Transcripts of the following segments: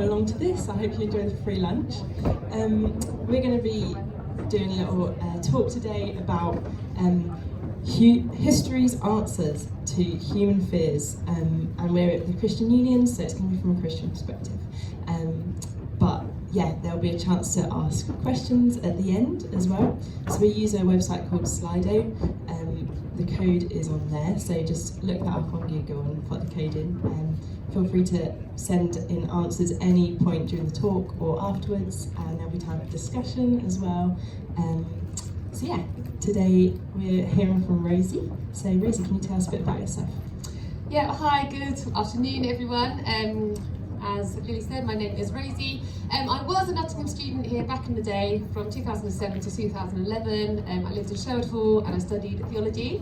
Along to this. I hope you enjoy the free lunch. We're going to be doing a little talk today about history's answers to human fears, and we're at the Christian Union, so it's going to be from a Christian perspective. But yeah, there'll be a chance to ask questions at the end as well. So we use a website called Slido. The code is on there, so just look that up on Google and put the code in. Feel free to send in answers any point during the talk or afterwards, and there'll be time for discussion as well. So yeah, today we're hearing from Rosie. So Rosie, can you tell us a bit about yourself? Yeah, hi, good afternoon everyone. As Lily said, my name is Rosie. I was a Nottingham student here back in the day from 2007 to 2011. I lived in Sherwood Hall and I studied theology.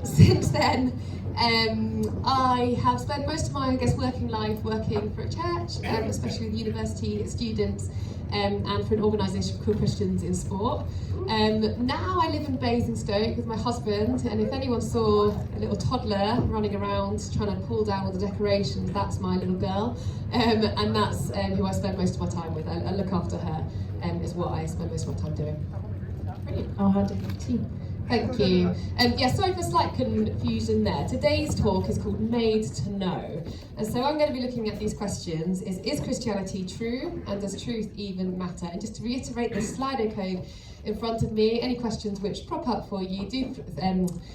Since then, I have spent most of my, working life working for a church, especially with university students, and for an organisation called Christians in Sport. Now I live in Basingstoke with my husband, and if anyone saw a little toddler running around trying to pull down all the decorations, that's my little girl, and that's who I spend most of my time with. I look after her, is what I spend most of my time doing. Brilliant. I'll hand it to you. Thank you. Sorry for slight confusion there. Today's talk is called Made to Know. And so I'm going to be looking at these questions. Is Christianity true? And does truth even matter? And just to reiterate the Slido code in front of me, any questions which prop up for you, do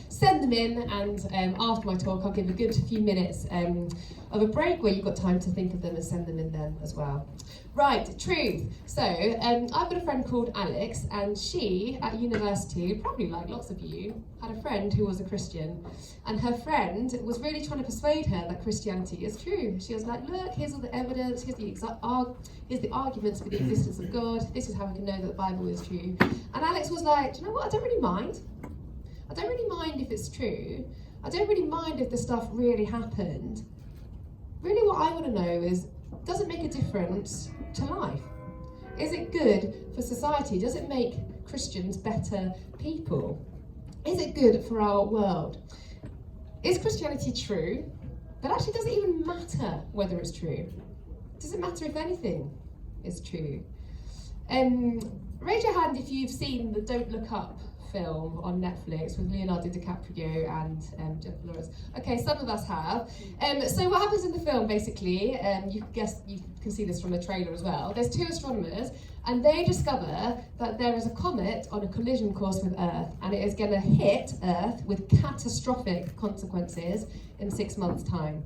send them in, and after my talk I'll give a good few minutes of a break where you've got time to think of them and send them in then as well. Right, truth. So I've got a friend called Alex, and she at university, probably like lots of you, had a friend who was a Christian, and her friend was really trying to persuade her that Christianity is true. She was like, look, here's all the evidence, here's the arguments for the existence of God, this is how we can know that the Bible is true. And Alex was like, do you know what, I don't really mind. I don't really mind if it's true. I don't really mind if the stuff really happened. Really what I want to know is, does it make a difference to life? Is it good for society? Does it make Christians better people? Is it good for our world? Is Christianity true? But actually, does it even matter whether it's true? Does it matter if anything is true? Raise your hand if you've seen the Don't Look Up film on Netflix with Leonardo DiCaprio and Jennifer Lawrence. Okay, some of us have. So what happens in the film, basically, you can see this from the trailer as well. There's two astronomers, and they discover that there is a comet on a collision course with Earth, and it is going to hit Earth with catastrophic consequences in 6 months' time.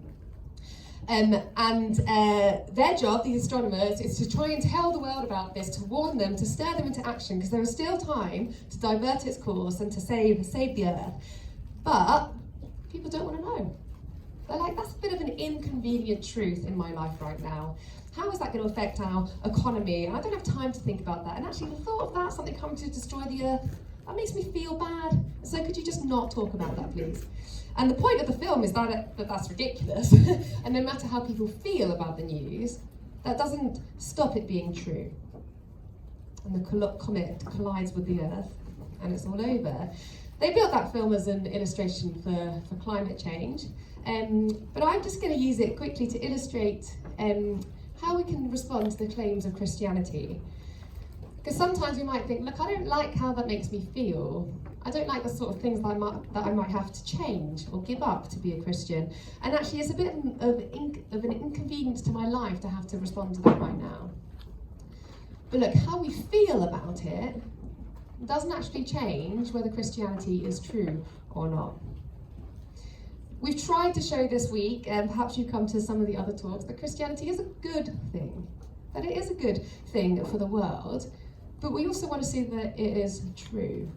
Their job, these astronomers, is to try and tell the world about this, to warn them, to stir them into action, because there is still time to divert its course and to save the Earth. But people don't want to know. They're like, that's a bit of an inconvenient truth in my life right now. How is that going to affect our economy? And I don't have time to think about that. And actually, the thought of that, something coming to destroy the Earth, that makes me feel bad. So could you just not talk about that, please? And the point of the film is that that's ridiculous. And no matter how people feel about the news, that doesn't stop it being true. And the comet collides with the Earth, and it's all over. They built that film as an illustration for climate change. But I'm just going to use it quickly to illustrate how we can respond to the claims of Christianity. Because sometimes we might think, look, I don't like how that makes me feel. I don't like the sort of things that I might have to change or give up to be a Christian. And actually, it's a bit of an inconvenience to my life to have to respond to that right now. But look, how we feel about it doesn't actually change whether Christianity is true or not. We've tried to show this week, and perhaps you come to some of the other talks, that Christianity is a good thing, that it is a good thing for the world, but we also want to see that it is true.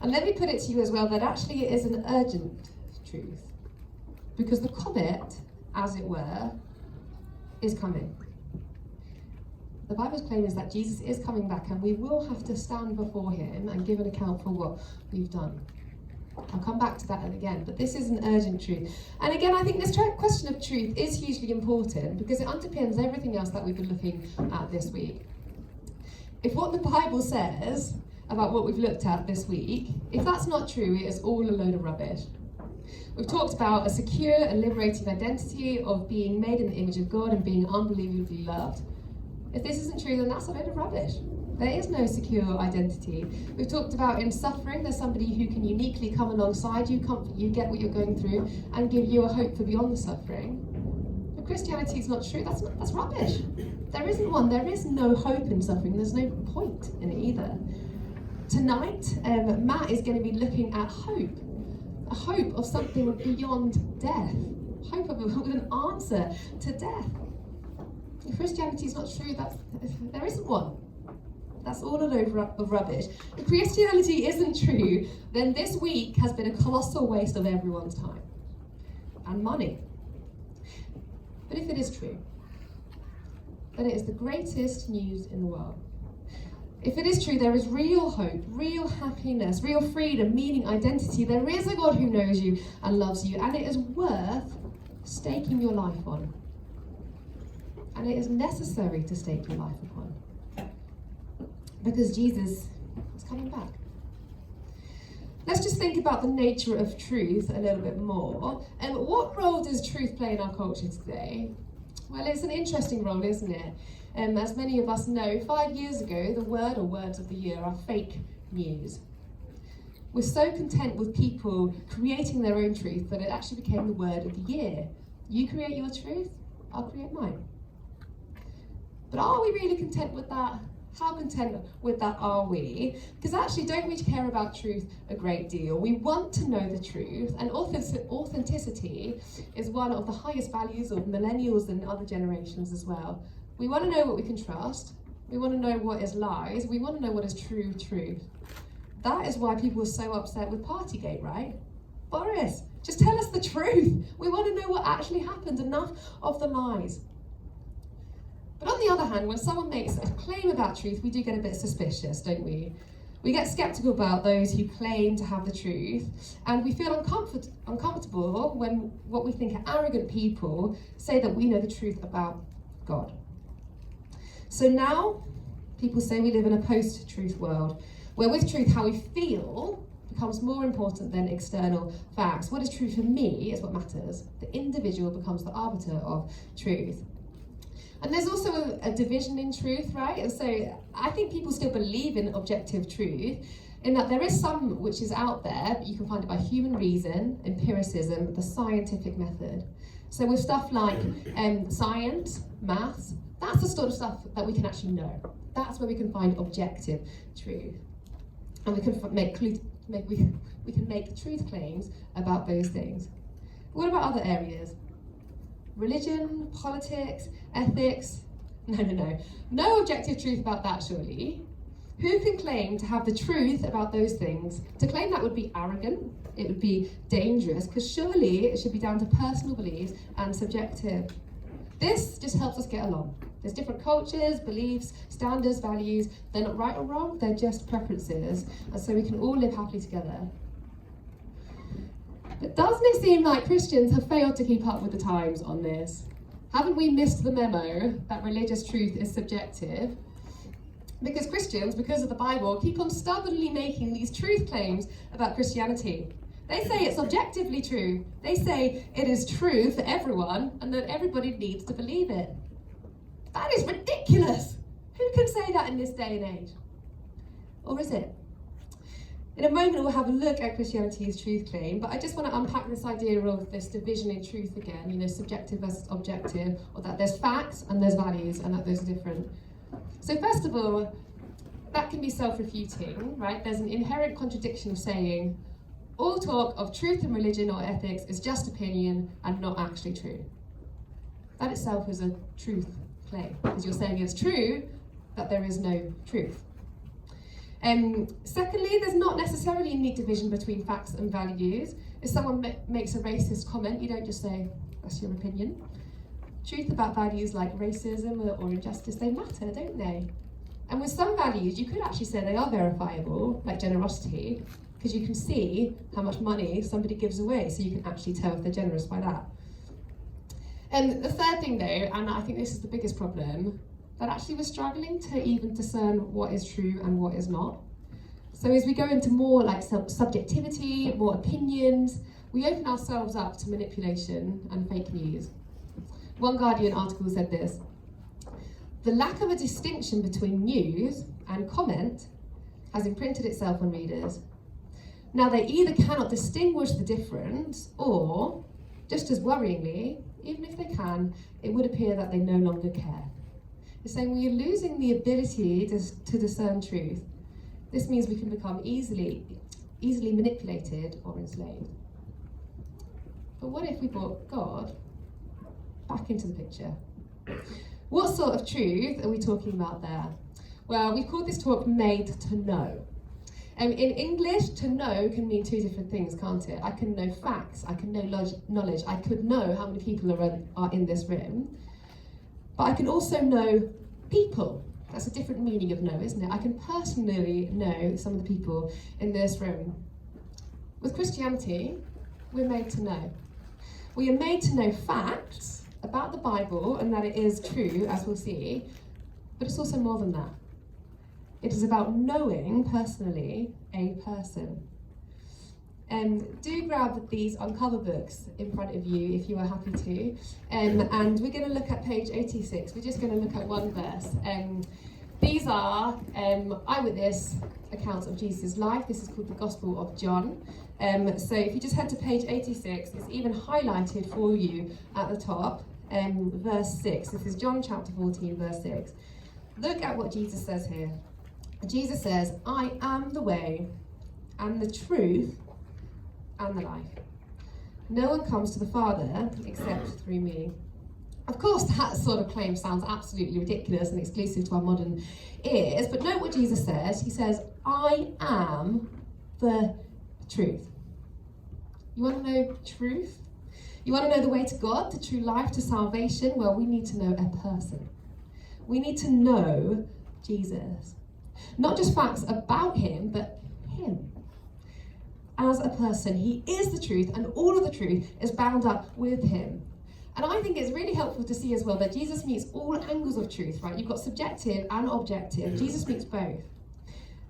And let me put it to you as well, that actually it is an urgent truth, because the comet, as it were, is coming. The Bible's claim is that Jesus is coming back, and we will have to stand before him and give an account for what we've done. I'll come back to that again, but this is an urgent truth. And again, I think this question of truth is hugely important because it underpins everything else that we've been looking at this week. If what the Bible says about what we've looked at this week, if that's not true, it is all a load of rubbish. We've talked about a secure and liberating identity of being made in the image of God and being unbelievably loved. If this isn't true, then that's a load of rubbish. There is no secure identity. We've talked about in suffering, there's somebody who can uniquely come alongside you, comfort you, get what you're going through, and give you a hope for beyond the suffering. If Christianity is not true, that's rubbish. There isn't one. There is no hope in suffering. There's no point in it either. Tonight, Matt is going to be looking at hope. A hope of something beyond death. Hope of an answer to death. If Christianity is not true, there isn't one. That's all a load of rubbish. If Christianity isn't true, then this week has been a colossal waste of everyone's time and money. But if it is true, then it is the greatest news in the world. If it is true, there is real hope, real happiness, real freedom, meaning, identity. There is a God who knows you and loves you, and it is worth staking your life on. And it is necessary to stake your life upon. Because Jesus is coming back. Let's just think about the nature of truth a little bit more. And what role does truth play in our culture today? Well, it's an interesting role, isn't it? As many of us know, 5 years ago, the word or words of the year are fake news. We're so content with people creating their own truth that it actually became the word of the year. You create your truth, I'll create mine. But are we really content with that? How content with that are we? Because actually, don't we care about truth a great deal? We want to know the truth, and authenticity is one of the highest values of millennials and other generations as well. We want to know what we can trust. We want to know what is lies. We want to know what is true truth. That is why people were so upset with Partygate, right? Boris, just tell us the truth. We want to know what actually happened. Enough of the lies. But on the other hand, when someone makes a claim about truth, we do get a bit suspicious, don't we? We get sceptical about those who claim to have the truth, and we feel uncomfortable when what we think are arrogant people say that we know the truth about God. So now, people say we live in a post-truth world, where with truth, how we feel becomes more important than external facts. What is true for me is what matters. The individual becomes the arbiter of truth. And there's also a division in truth, right? And so I think people still believe in objective truth, in that there is some which is out there, but you can find it by human reason, empiricism, the scientific method. So with stuff like science, maths, that's the sort of stuff that we can actually know. That's where we can find objective truth. And we can make truth claims about those things. What about other areas? Religion, politics, ethics? No objective truth about that, surely. Who can claim to have the truth about those things? To claim that would be arrogant, it would be dangerous, because surely it should be down to personal beliefs and subjective. This just helps us get along. There's different cultures, beliefs, standards, values. They're not right or wrong, they're just preferences, and so we can all live happily together. But doesn't it seem like Christians have failed to keep up with the times on this? Haven't we missed the memo that religious truth is subjective? Because Christians, because of the Bible, keep on stubbornly making these truth claims about Christianity. They say it's objectively true. They say it is true for everyone and that everybody needs to believe it. That is ridiculous. Who can say that in this day and age? Or is it? In a moment, we'll have a look at Christianity's truth claim, but I just want to unpack this idea of this division in truth again, subjective versus objective, or that there's facts and there's values, and that those are different. So first of all, that can be self-refuting, right? There's an inherent contradiction of saying, all talk of truth and religion or ethics is just opinion and not actually true. That itself is a truth claim, because you're saying it's true that there is no truth. Secondly, there's not necessarily a neat division between facts and values. If someone makes a racist comment, you don't just say, that's your opinion. Truth about values like racism or injustice, they matter, don't they? And with some values, you could actually say they are verifiable, like generosity, because you can see how much money somebody gives away, so you can actually tell if they're generous by that. And the third thing though, and I think this is the biggest problem, that actually we're struggling to even discern what is true and what is not. So as we go into more like subjectivity, more opinions, we open ourselves up to manipulation and fake news. One Guardian article said this: "The lack of a distinction between news and comment has imprinted itself on readers. Now they either cannot distinguish the difference, or, just as worryingly, even if they can, it would appear that they no longer care." It's saying we are losing the ability to discern truth. This means we can become easily manipulated or enslaved. But what if we brought God back into the picture? What sort of truth are we talking about there? Well, we've called this talk Made to Know. In English, to know can mean two different things, can't it? I can know facts, I can know knowledge, I could know how many people are in this room, but I can also know people. That's a different meaning of know, isn't it? I can personally know some of the people in this room. With Christianity, we're made to know. We are made to know facts about the Bible and that it is true, as we'll see, but it's also more than that. It is about knowing personally a person. Do grab these uncover books in front of you if you are happy to. And we're going to look at page 86. We're just going to look at one verse. These are eyewitness accounts of Jesus' life. This is called the Gospel of John. So if you just head to page 86, it's even highlighted for you at the top. Verse 6. This is John chapter 14, verse 6. Look at what Jesus says here. Jesus says, "I am the way and the truth and the life. No one comes to the Father except through me." Of course, that sort of claim sounds absolutely ridiculous and exclusive to our modern ears, but note what Jesus says. He says, "I am the truth." You want to know truth? You want to know the way to God, to true life, to salvation? Well, we need to know a person. We need to know Jesus. Not just facts about him, but him. As a person, he is the truth, and all of the truth is bound up with him. And I think it's really helpful to see as well that Jesus meets all angles of truth, right? You've got subjective and objective. Jesus meets both.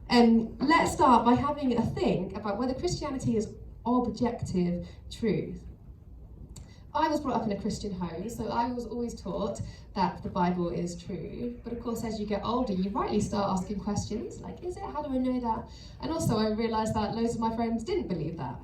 Let's start by having a think about whether Christianity is objective truth. I was brought up in a Christian home, so I was always taught that the Bible is true. But of course, as you get older, you rightly start asking questions like, is it? How do I know that? And also I realised that loads of my friends didn't believe that.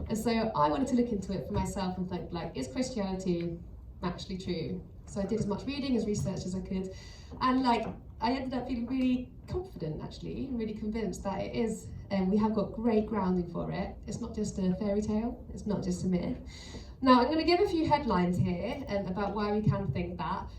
And so I wanted to look into it for myself and think, like, is Christianity actually true? So I did as much reading, as research as I could. And I ended up feeling really confident, actually, really convinced that it is. And we have got great grounding for it. It's not just a fairy tale. It's not just a myth. Now, I'm going to give a few headlines here about why we can think that.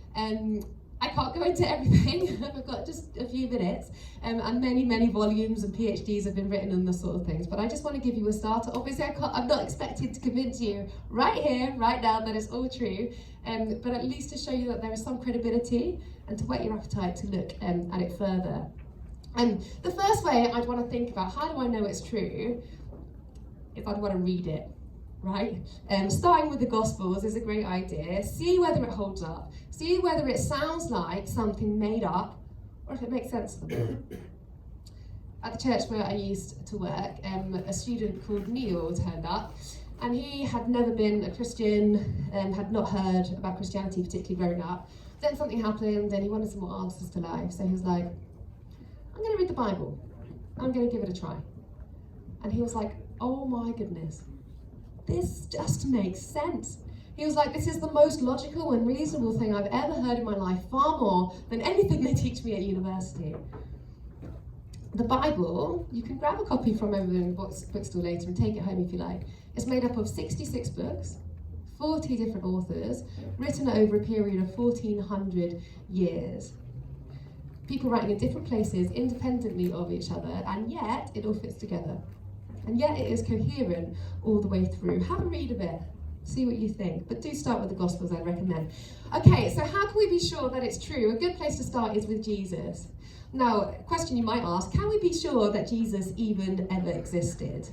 I can't go into everything. I've got just a few minutes, and many, many volumes and PhDs have been written on this sort of things. But I just want to give you a starter. Obviously, I'm not expected to convince you right here, right now, that it's all true, but at least to show you that there is some credibility and to whet your appetite to look at it further. The first way I'd want to think about how do I know it's true is I'd want to read it. Right? Starting with the Gospels is a great idea. See whether it holds up. See whether it sounds like something made up or if it makes sense to them. At the church where I used to work, a student called Neil turned up, and he had never been a Christian, had not heard about Christianity particularly growing up. Then something happened and he wanted some more answers to life. So he was like, I'm going to read the Bible. I'm going to give it a try. And he was like, oh my goodness. This just makes sense. He was like, this is the most logical and reasonable thing I've ever heard in my life, far more than anything they teach me at university. The Bible, you can grab a copy from over in the bookstore later and take it home if you like. It's made up of 66 books, 40 different authors, written over a period of 1,400 years. People writing in different places, independently of each other, and yet it all fits together. And yet it is coherent all the way through. Have a read of it, see what you think. But do start with the Gospels, I'd recommend. Okay, so how can we be sure that it's true? A good place to start is with Jesus. Now, a question you might ask, can we be sure that Jesus even ever existed?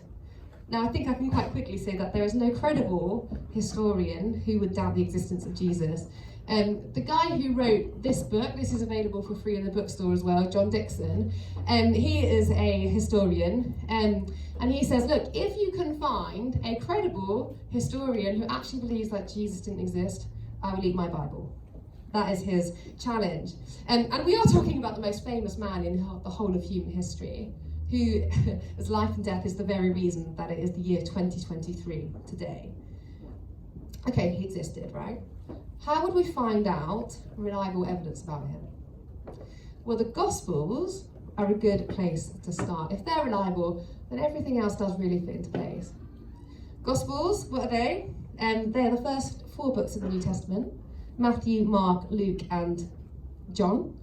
Now, I think I can quite quickly say that there is no credible historian who would doubt the existence of Jesus. The guy who wrote this book, this is available for free in the bookstore as well, John Dixon, he is a historian, and he says, look, if you can find a credible historian who actually believes that Jesus didn't exist, I will eat my Bible. That is his challenge. And we are talking about the most famous man in the whole of human history, who, his life and death is the very reason that it is the year 2023 today. Okay, he existed, right? How would we find out reliable evidence about him? Well, the Gospels are a good place to start. If they're reliable, then everything else does really fit into place. Gospels, what are they? They're the first 4 books of the New Testament: Matthew, Mark, Luke, and John.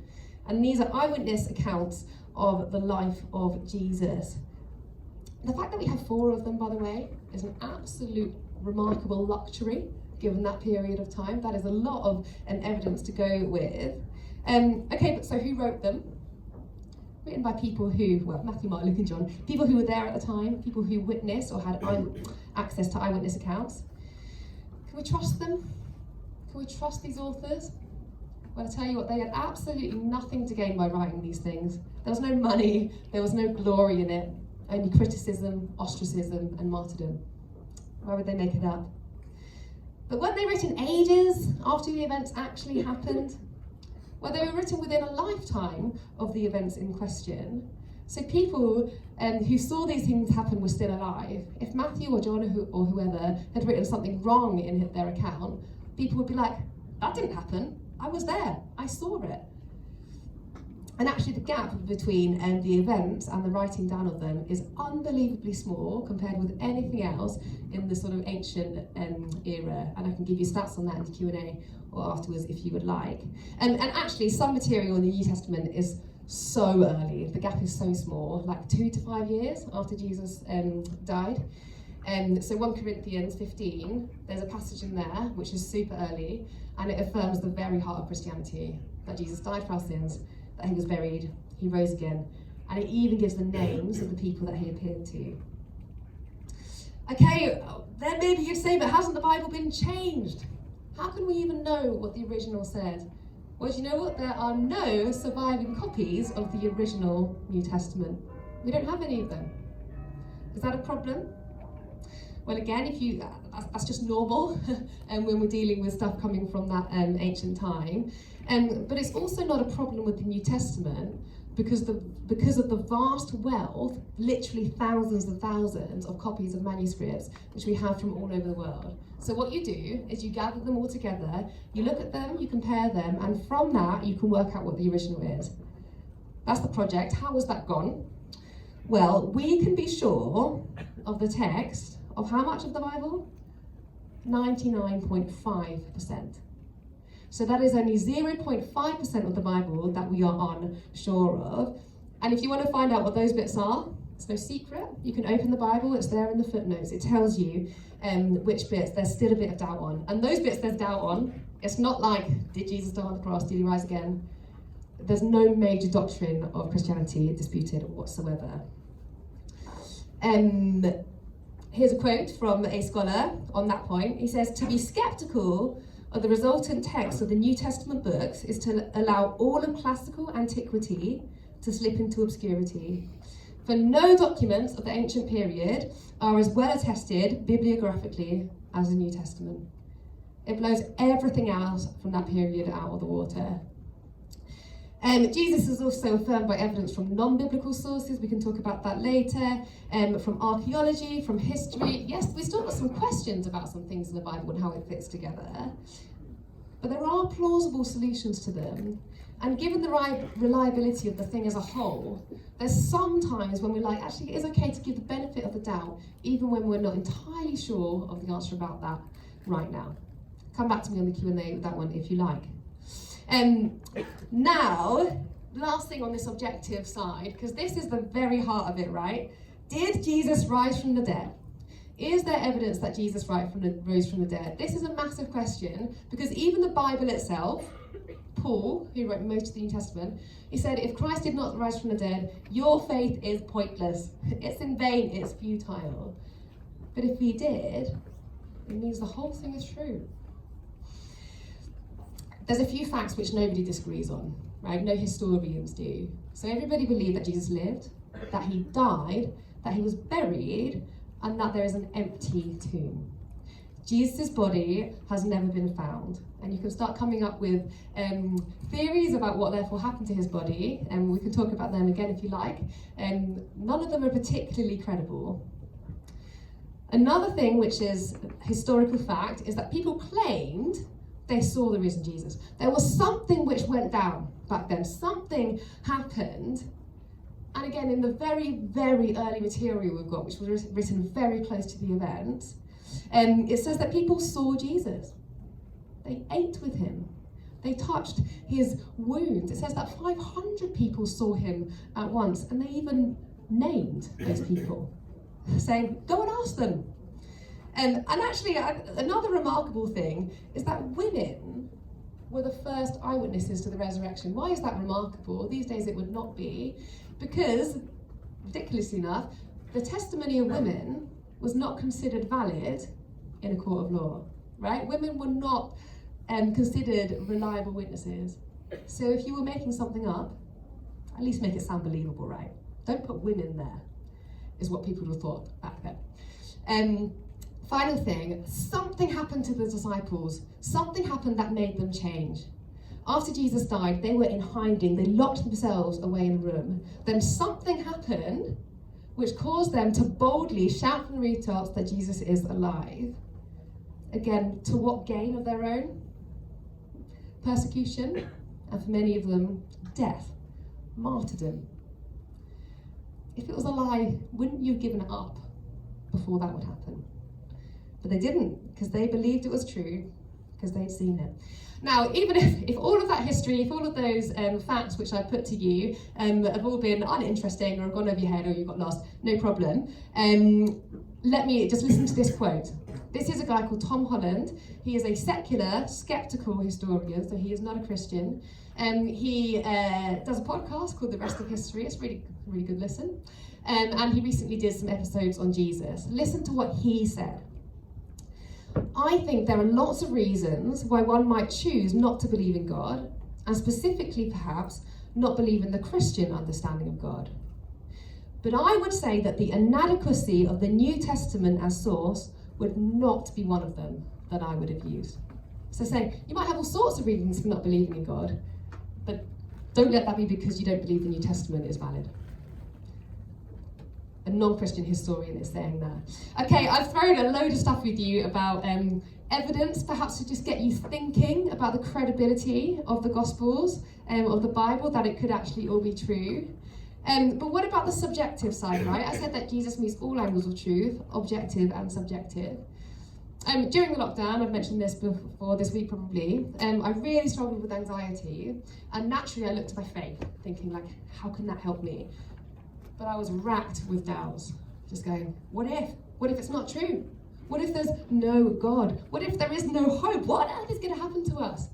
And these are eyewitness accounts of the life of Jesus. The fact that we have 4 of them, by the way, is an absolute remarkable luxury given that period of time. That is a lot of evidence to go with. Okay, but so who wrote them? Written by people who, well, Matthew, Mark, Luke and John, people who were there at the time, people who witnessed or had access to eyewitness accounts. Can we trust them? Can we trust these authors? Well, I tell you what, they had absolutely nothing to gain by writing these things. There was no money, there was no glory in it, only criticism, ostracism and martyrdom. Why would they make it up? But weren't they written ages after the events actually happened? Well, they were written within a lifetime of the events in question. So people who saw these things happen were still alive. If Matthew or John or whoever had written something wrong in their account, people would be like, that didn't happen. I was there. I saw it. And actually the gap between the events and the writing down of them is unbelievably small compared with anything else in the sort of ancient era. And I can give you stats on that in the Q&A or afterwards if you would like. And actually some material in the New Testament is so early. The gap is so small, like 2 to 5 years after Jesus died. So 1 Corinthians 15, there's a passage in there which is super early, and it affirms the very heart of Christianity, that Jesus died for our sins, that he was buried, he rose again, and it even gives the names of the people that he appeared to. Okay, then maybe you'd say, but hasn't the Bible been changed? How can we even know what the original said? Well, do you know what? There are no surviving copies of the original New Testament. We don't have any of them. Is that a problem? Well, again, that's just normal when we're dealing with stuff coming from that ancient time. But it's also not a problem with the New Testament because of the vast wealth, literally thousands and thousands of copies of manuscripts which we have from all over the world. So what you do is you gather them all together, you look at them, you compare them, and from that you can work out what the original is. That's the project. How has that gone? Well, we can be sure of the text of how much of the Bible? 99.5%. So that is only 0.5% of the Bible that we are unsure of. And if you want to find out what those bits are, it's no secret. You can open the Bible, it's there in the footnotes. It tells you which bits there's still a bit of doubt on. And those bits there's doubt on, it's not like, did Jesus die on the cross, did he rise again? There's no major doctrine of Christianity disputed whatsoever. Here's a quote from a scholar on that point. He says, to be skeptical of the resultant text of the New Testament books is to allow all of classical antiquity to slip into obscurity. For no documents of the ancient period are as well attested bibliographically as the New Testament. It blows everything else from that period out of the water. Jesus is also affirmed by evidence from non-biblical sources. We can talk about that later. From archaeology, from history. Yes, we still got some questions about some things in the Bible and how it fits together. But there are plausible solutions to them. And given the reliability of the thing as a whole, there's some times when we're like, actually, it is okay to give the benefit of the doubt, even when we're not entirely sure of the answer about that right now. Come back to me on the Q&A with that one if you like. Now, last thing on this objective side, because this is the very heart of it, right? Did Jesus rise from the dead? Is there evidence that Jesus rose from the dead? This is a massive question because even the Bible itself, Paul, who wrote most of the New Testament, he said, if Christ did not rise from the dead, your faith is pointless. It's in vain, it's futile. But if he did, it means the whole thing is true. there's a few facts which nobody disagrees on, right? No historians do. So everybody believed that Jesus lived, that he died, that he was buried, and that there is an empty tomb. Jesus' body has never been found, and you can start coming up with theories about what therefore happened to his body, and we can talk about them again if you like. None of them are particularly credible. Another thing which is historical fact is that people claimed they saw the risen Jesus. There was something which went down back then. Something happened. And again, in the very, very early material we've got, which was written very close to the event, it says that people saw Jesus. They ate with him. They touched his wounds. It says that 500 people saw him at once, and they even named those people, saying, go and ask them. And actually, another remarkable thing is that women were the first eyewitnesses to the resurrection. Why is that remarkable? These days it would not be, because, ridiculously enough, the testimony of women was not considered valid in a court of law, right? Women were not considered reliable witnesses. So if you were making something up, at least make it sound believable, right? Don't put women there, is what people would have thought back then. Final thing, something happened to the disciples. Something happened that made them change. After Jesus died, they were in hiding. They locked themselves away in a room. Then something happened which caused them to boldly shout from the rooftops that Jesus is alive. Again, to what gain of their own? Persecution, and for many of them, death, martyrdom. If it was a lie, wouldn't you have given it up before that would happen? But they didn't, because they believed it was true, because they'd seen it. Now, even if all of that history, if all of those facts which I put to you have all been uninteresting or have gone over your head or you got lost, no problem. Let me just listen to this quote. This is a guy called Tom Holland. He is a secular, skeptical historian, so he is not a Christian. He does a podcast called The Rest of History. It's really good listen. And he recently did some episodes on Jesus. Listen to what he said. I think there are lots of reasons why one might choose not to believe in God, and specifically perhaps not believe in the Christian understanding of God. But I would say that the inadequacy of the New Testament as source would not be one of them that I would have used. So saying, you might have all sorts of reasons for not believing in God, but don't let that be because you don't believe the New Testament is valid. A non-Christian historian is saying that. Okay, I've thrown a load of stuff with you about evidence, perhaps to just get you thinking about the credibility of the Gospels, of the Bible, that it could actually all be true. But what about the subjective side, right? I said that Jesus meets all angles of truth, objective and subjective. During the lockdown, I've mentioned this before, this week probably, I really struggled with anxiety, and naturally I looked to my faith, thinking like, how can that help me? But I was racked with doubts, just going, what if? What if it's not true? What if there's no God? What if there is no hope? What on earth is going to happen to us?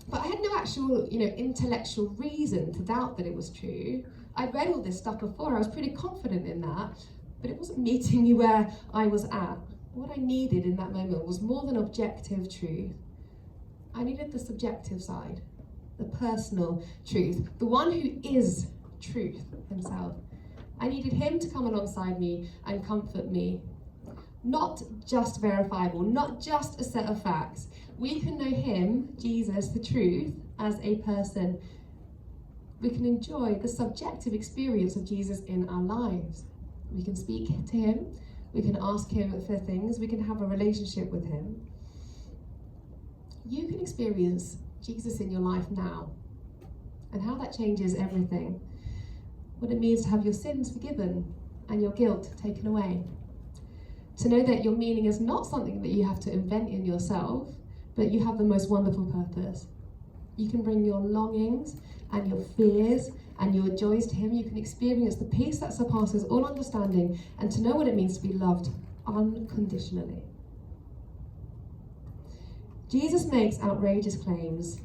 But I had no actual, intellectual reason to doubt that it was true. I'd read all this stuff before, I was pretty confident in that, but it wasn't meeting me where I was at. What I needed in that moment was more than objective truth. I needed the subjective side, the personal truth, the one who is truth himself. I needed him to come alongside me and comfort me. Not just verifiable, not just a set of facts. We can know him, Jesus, the truth, as a person. We can enjoy the subjective experience of Jesus in our lives. We can speak to him, we can ask him for things, we can have a relationship with him. You can experience Jesus in your life now, and how that changes everything. What it means to have your sins forgiven and your guilt taken away. To know that your meaning is not something that you have to invent in yourself, but you have the most wonderful purpose. You can bring your longings and your fears and your joys to him. You can experience the peace that surpasses all understanding, and to know what it means to be loved unconditionally. Jesus makes outrageous claims,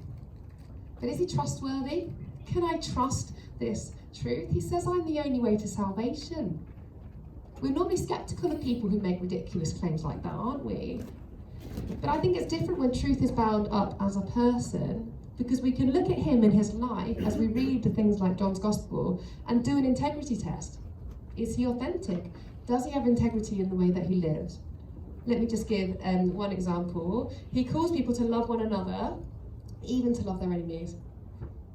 but is he trustworthy? Can I trust this truth? He says, I'm the only way to salvation. We're normally skeptical of people who make ridiculous claims like that, aren't we? But I think it's different when truth is bound up as a person, because we can look at him and his life as we read the things like John's Gospel and do an integrity test. Is he authentic? Does he have integrity in the way that he lives? Let me just give one example. He calls people to love one another, even to love their enemies.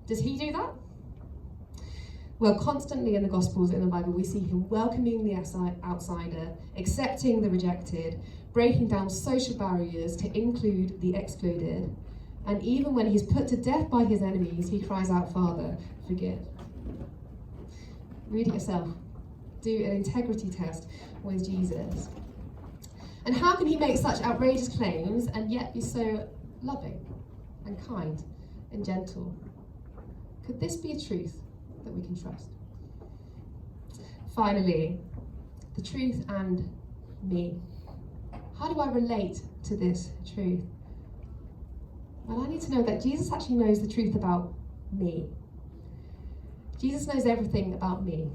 Does he do that? Well, constantly in the Gospels, in the Bible, we see him welcoming the outsider, accepting the rejected, breaking down social barriers to include the excluded. And even when he's put to death by his enemies, he cries out, Father, forgive. Read it yourself. Do an integrity test with Jesus. And how can he make such outrageous claims and yet be so loving and kind and gentle? Could this be a truth that we can trust? Finally, the truth and me. How do I relate to this truth? Well, I need to know that Jesus actually knows the truth about me. Jesus knows everything about me.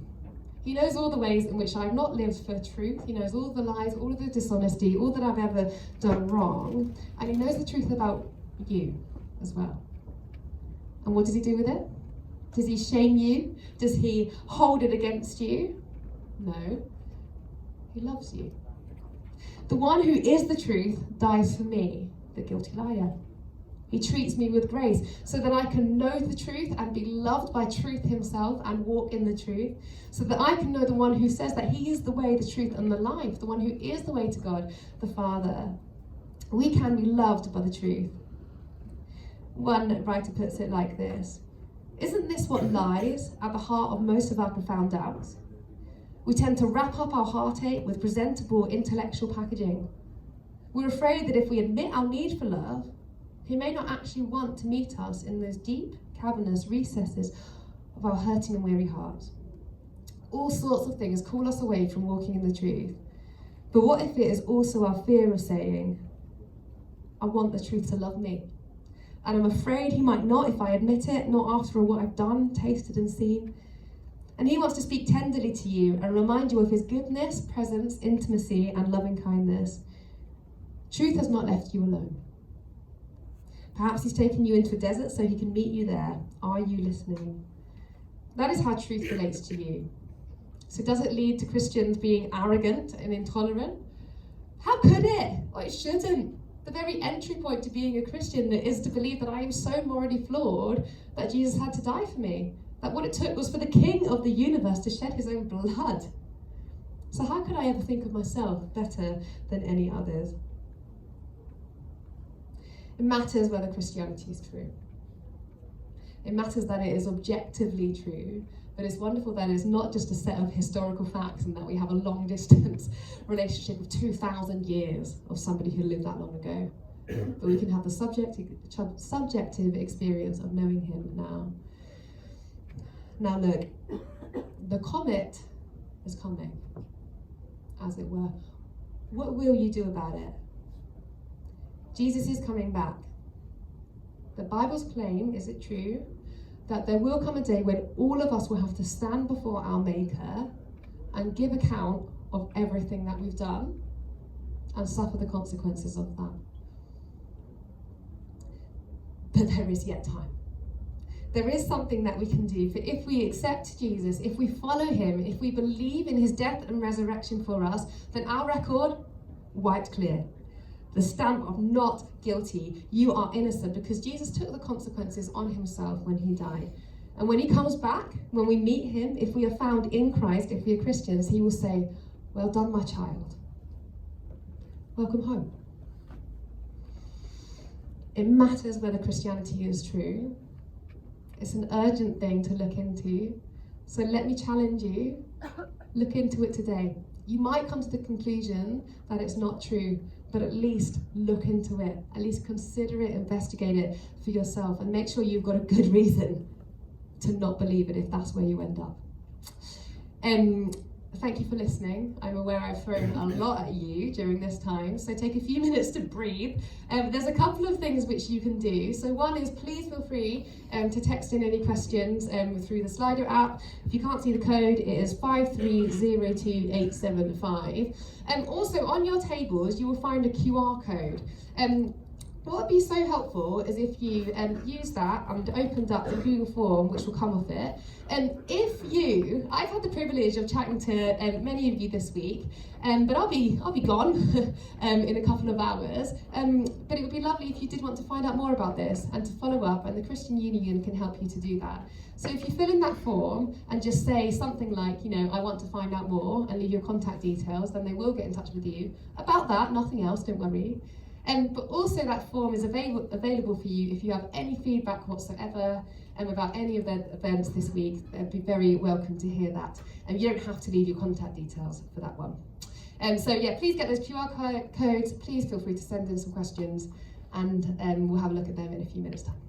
He knows all the ways in which I've not lived for truth. He knows all of the lies, all of the dishonesty, all that I've ever done wrong. And he knows the truth about you as well. And what does he do with it? Does he shame you? Does he hold it against you? No. He loves you. The one who is the truth dies for me, the guilty liar. He treats me with grace so that I can know the truth and be loved by truth himself and walk in the truth, so that I can know the one who says that he is the way, the truth, and the life, the one who is the way to God, the Father. We can be loved by the truth. One writer puts it like this: isn't this what lies at the heart of most of our profound doubts? We tend to wrap up our heartache with presentable intellectual packaging. We're afraid that if we admit our need for love, he may not actually want to meet us in those deep, cavernous recesses of our hurting and weary hearts. All sorts of things call us away from walking in the truth. But what if it is also our fear of saying, I want the truth to love me? And I'm afraid he might not if I admit it, not after all what I've done, tasted and seen. And he wants to speak tenderly to you and remind you of his goodness, presence, intimacy, and loving kindness. Truth has not left you alone. Perhaps he's taken you into a desert so he can meet you there. Are you listening? That is how truth relates to you. So does it lead to Christians being arrogant and intolerant? How could it? Well, it shouldn't. The very entry point to being a Christian is to believe that I am so morally flawed that Jesus had to die for me. That what it took was for the King of the universe to shed his own blood. So how could I ever think of myself better than any others? It matters whether Christianity is true. It matters that it is objectively true, but it's wonderful that it's not just a set of historical facts and that we have a long distance relationship of 2,000 years of somebody who lived that long ago. But we can have the subjective experience of knowing him now. Now look, the comet is coming, as it were. What will you do about it? Jesus is coming back. The Bible's claim, is it true, that there will come a day when all of us will have to stand before our Maker and give account of everything that we've done and suffer the consequences of that. But there is yet time. There is something that we can do. For if we accept Jesus, if we follow him, if we believe in his death and resurrection for us, then our record, wiped clear. The stamp of not guilty. You are innocent, because Jesus took the consequences on himself when he died. And when he comes back, when we meet him, if we are found in Christ, if we are Christians, he will say, well done, my child. Welcome home. It matters whether Christianity is true. It's an urgent thing to look into. So let me challenge you. Look into it today. You might come to the conclusion that it's not true, but at least look into it. At least consider it, investigate it for yourself, and make sure you've got a good reason to not believe it if that's where you end up. thank you for listening. I'm aware I've thrown a lot at you during this time, so take a few minutes to breathe. There's a couple of things which you can do. So one is, please feel free to text in any questions through the Slido app. If you can't see the code, it is 5302875. Also, on your tables, you will find a QR code. What would be so helpful is if you use that and opened up the Google form, which will come off it. I've had the privilege of chatting to many of you this week, but I'll be gone in a couple of hours. But it would be lovely if you did want to find out more about this and to follow up, and the Christian Union can help you to do that. So if you fill in that form and just say something like, I want to find out more, and leave your contact details, then they will get in touch with you about that, nothing else, don't worry. But also that form is available for you if you have any feedback whatsoever about any of the events this week. They'd be very welcome to hear that. And you don't have to leave your contact details for that one. So yeah, please get those QR codes. Please feel free to send in some questions, and we'll have a look at them in a few minutes' time.